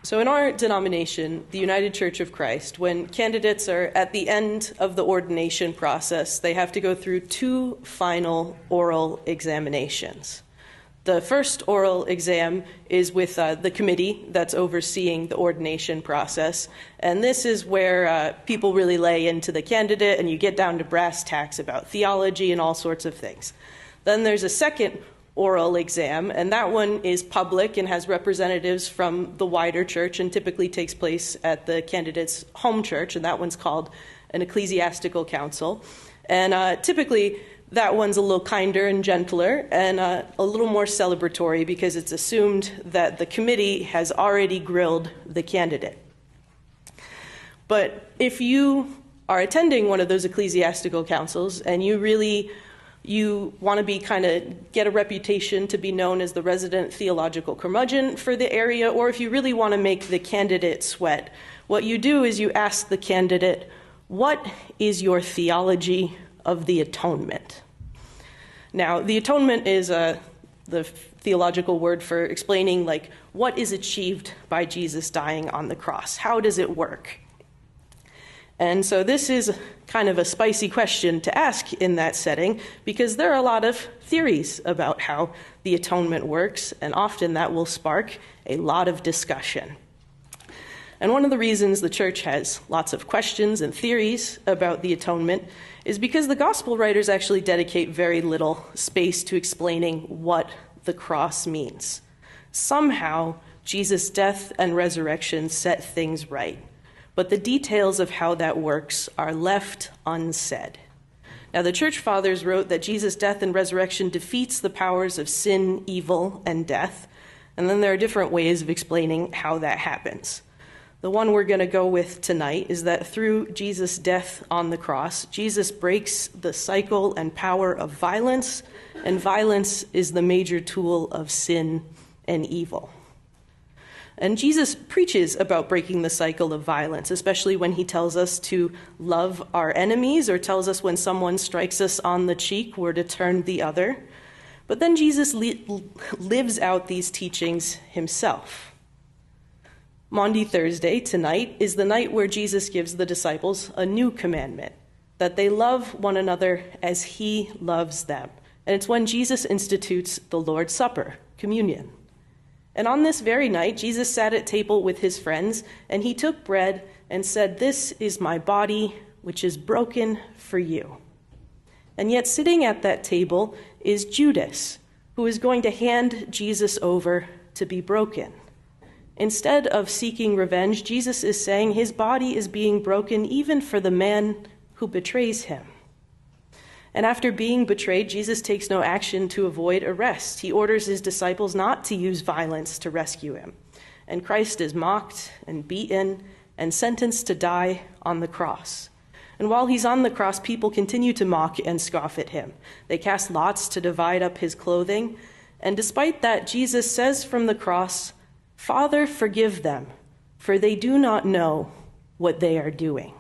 So in our denomination, the United Church of Christ, when candidates are at the end of the ordination process, they have to go through 2 final oral examinations. The first oral exam is with the committee that's overseeing the ordination process, and this is where people really lay into the candidate and you get down to brass tacks about theology and all sorts of things. Then there's a second oral exam, and that one is public and has representatives from the wider church and typically takes place at the candidate's home church, and that one's called an ecclesiastical council. And typically that one's a little kinder and gentler and a little more celebratory because it's assumed that the committee has already grilled the candidate. But if you are attending one of those ecclesiastical councils and you want to be get a reputation to be known as the resident theological curmudgeon for the area, or if you really want to make the candidate sweat, what you do is you ask the candidate, what is your theology of the atonement? Now, the atonement is the theological word for explaining what is achieved by Jesus dying on the cross. How does it work? And so this is kind of a spicy question to ask in that setting because there are a lot of theories about how the atonement works, and often that will spark a lot of discussion. And one of the reasons the church has lots of questions and theories about the atonement is because the gospel writers actually dedicate very little space to explaining what the cross means. Somehow, Jesus' death and resurrection set things right, but the details of how that works are left unsaid. Now, the church fathers wrote that Jesus' death and resurrection defeats the powers of sin, evil, and death, and then there are different ways of explaining how that happens. The one we're going to go with tonight is that through Jesus' death on the cross, Jesus breaks the cycle and power of violence, and violence is the major tool of sin and evil. And Jesus preaches about breaking the cycle of violence, especially when he tells us to love our enemies or tells us when someone strikes us on the cheek, we're to turn the other. But then Jesus lives out these teachings himself. Maundy Thursday, tonight, is the night where Jesus gives the disciples a new commandment, that they love one another as he loves them. And it's when Jesus institutes the Lord's Supper, communion. And on this very night, Jesus sat at table with his friends, and he took bread and said, "This is my body, which is broken for you." And yet sitting at that table is Judas, who is going to hand Jesus over to be broken. Instead of seeking revenge, Jesus is saying his body is being broken even for the man who betrays him. And after being betrayed, Jesus takes no action to avoid arrest. He orders his disciples not to use violence to rescue him. And Christ is mocked and beaten and sentenced to die on the cross. And while he's on the cross, people continue to mock and scoff at him. They cast lots to divide up his clothing. And despite that, Jesus says from the cross, "Father, forgive them, for they do not know what they are doing."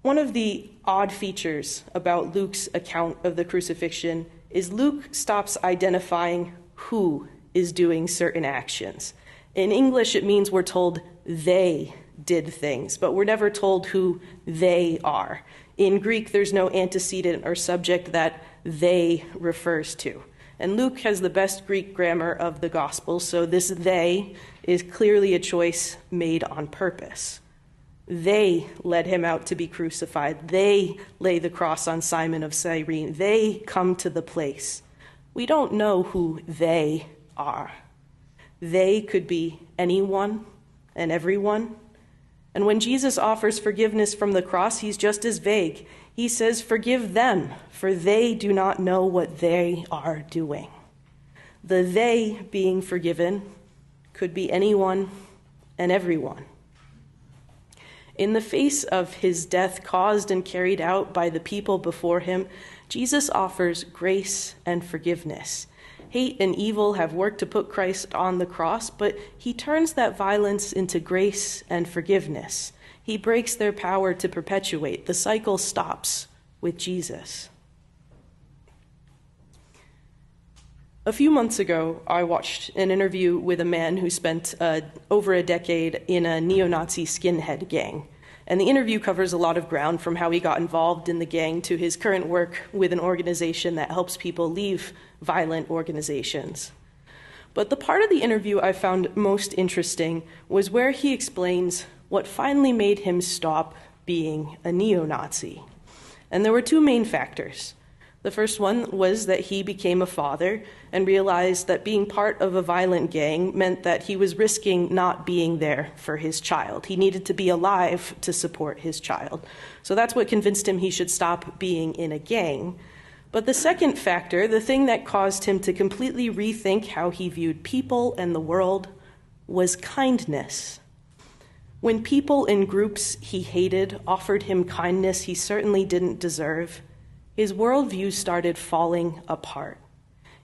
One of the odd features about Luke's account of the crucifixion is Luke stops identifying who is doing certain actions. In English, it means we're told they did things, but we're never told who they are. In Greek, there's no antecedent or subject that they refers to. And Luke has the best Greek grammar of the Gospels, so this they is clearly a choice made on purpose. They led him out to be crucified. They lay the cross on Simon of Cyrene. They come to the place. We don't know who they are. They could be anyone and everyone. And when Jesus offers forgiveness from the cross, he's just as vague. He says, "Forgive them, for they do not know what they are doing." The they being forgiven could be anyone and everyone. In the face of his death caused and carried out by the people before him, Jesus offers grace and forgiveness. Hate and evil have worked to put Christ on the cross, but he turns that violence into grace and forgiveness. He breaks their power to perpetuate. The cycle stops with Jesus. A few months ago, I watched an interview with a man who spent over a decade in a neo-Nazi skinhead gang. And the interview covers a lot of ground, from how he got involved in the gang to his current work with an organization that helps people leave violent organizations. But the part of the interview I found most interesting was where he explains what finally made him stop being a neo-Nazi. And there were two main factors. The first one was that he became a father and realized that being part of a violent gang meant that he was risking not being there for his child. He needed to be alive to support his child. So that's what convinced him he should stop being in a gang. But the second factor, the thing that caused him to completely rethink how he viewed people and the world, was kindness. When people in groups he hated offered him kindness he certainly didn't deserve, his worldview started falling apart.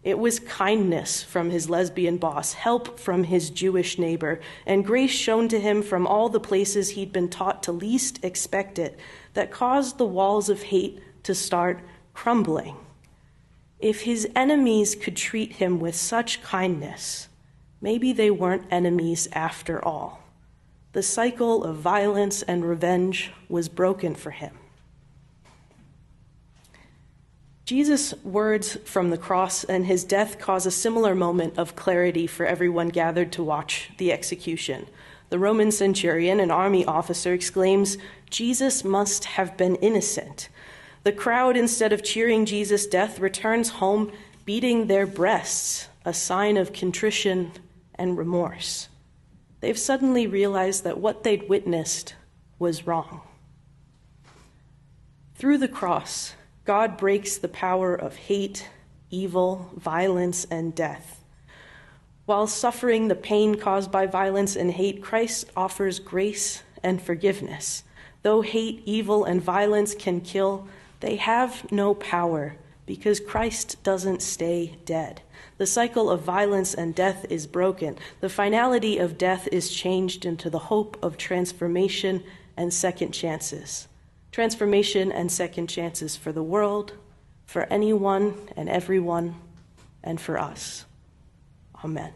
It was kindness from his lesbian boss, help from his Jewish neighbor, and grace shown to him from all the places he'd been taught to least expect it that caused the walls of hate to start crumbling. If his enemies could treat him with such kindness, maybe they weren't enemies after all. The cycle of violence and revenge was broken for him. Jesus' words from the cross and his death cause a similar moment of clarity for everyone gathered to watch the execution. The Roman centurion, an army officer, exclaims, "Jesus must have been innocent." The crowd, instead of cheering Jesus' death, returns home beating their breasts, a sign of contrition and remorse. They've suddenly realized that what they'd witnessed was wrong. Through the cross, God breaks the power of hate, evil, violence, and death. While suffering the pain caused by violence and hate, Christ offers grace and forgiveness. Though hate, evil, and violence can kill, they have no power because Christ doesn't stay dead. The cycle of violence and death is broken. The finality of death is changed into the hope of transformation and second chances. Transformation and second chances for the world, for anyone and everyone, and for us. Amen.